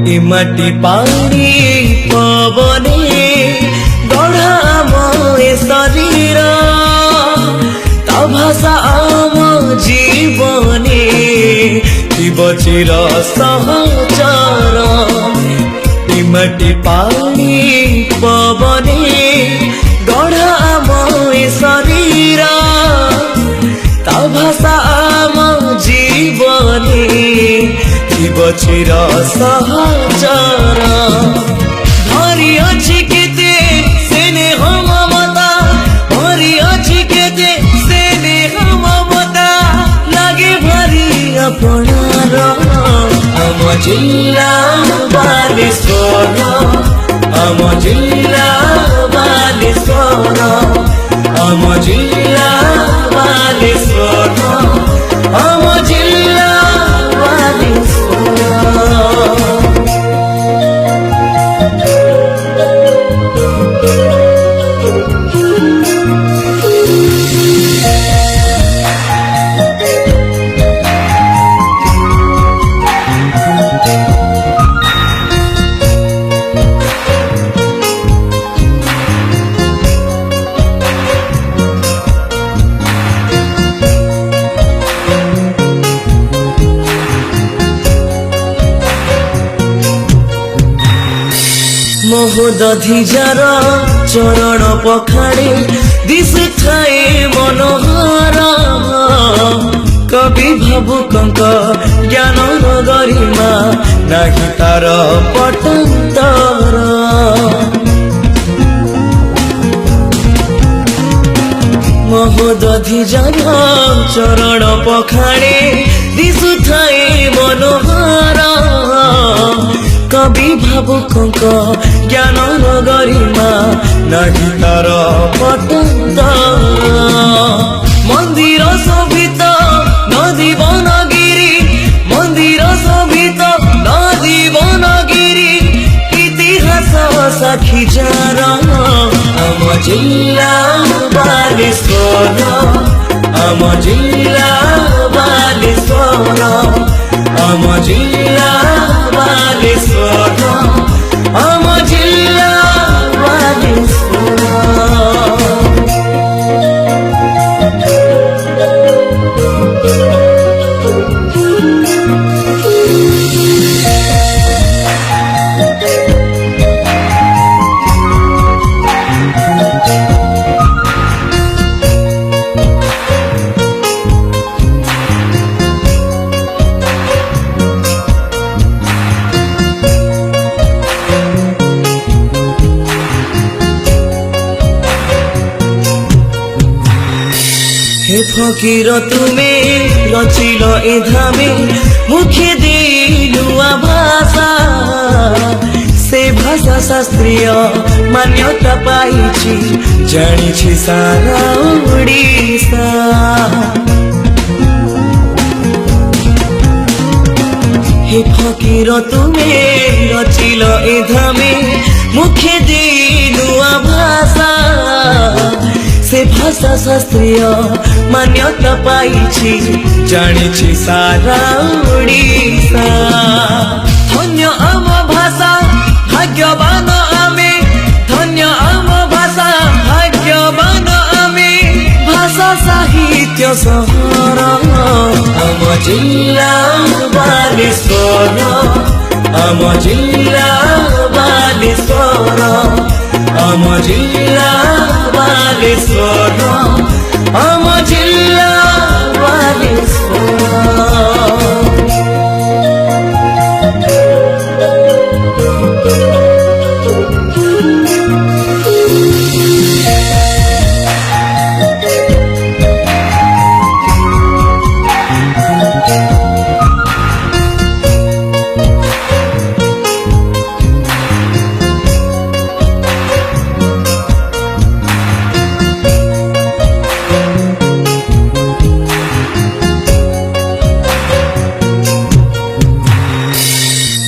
माटी पानी पवने गढ़ा मोए शरीर ता भाषा आम जीवने चिर सहचर माटी पानी पवने गढ़ा मोए शरीर ता भाषा आम जीवने चिर सहचर भरी अछि केते स्नेह ममता भरी अछि केते स्नेह ममता लागे भरी अपनार आम जिल्ला बालेश्वर आम जिल्ला बालेश्वर आम जिल्ला बालेश्वर आम जिल्ला मोहदधिजार चरण पखाड़े दिशु थाए मनोहर कवि भावुक ज्ञान गरिमा नाही तार पटंतर मोहदधिजार चरण पखाड़े दिशु थाए मनोहर कवि भावुक ज्ञान गरिमा नहीं तार पटंतर मंदिर शोभित नदी बनगिरी मंदिर शोभित नदी बनगिरी इतिहास साक्षी जार आम जिल्ला बालेश्वर आम जिल्ला बालेश्वर आम जिल्ला बालेश्वर आम जिल्ला बालेश्वर हे फकीर तुमे रचिल ए धामे मुखे दे नुआ भाषा से भाषा शास्त्रीय मान्यता पाइछि जानिछि सारा ओडिसा हे फकीर तुमे रचिल ए धामे मुखे दे नुआ भाषा से भाषा शास्त्रीय मान्यता पाइछि जानिछि सारा ओडिसा धन्य आम भाषा भाग्यवान आमे धन्य आम भाषा भाग्यवान आमे भाषा साहित्य सहर आम जिल्ला बालेश्वर आम जिल्ला बालेश्वर आम जिल्ला बालेश्वर आम जिल्ला बालेश्वर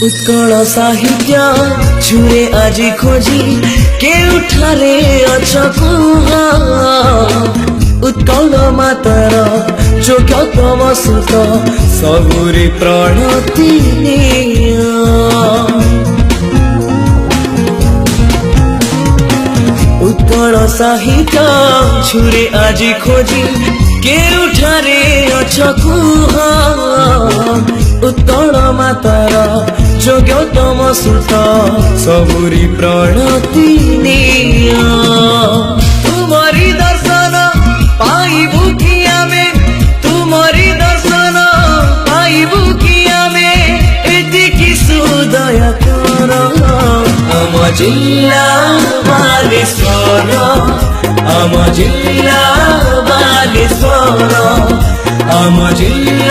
उत्कल साहित्य छुए आजी खोजी के उठारे अछ कुह उत्कल मातर जोग तम सुत सबुरी प्रणति सहित छुरे आजी खोजी केउठारे अछ कुह उत्तल मातार जोग्यतम सुत सबुरी प्रणति निया तुमरी दर्शन पाइबु कि आमे तुमरी दर्शन पाइबु कि आमे एतिकी सुदय कर आम जिल्ला बालेश्वर आम जिल्ला बालेश्वर आम जिल्ला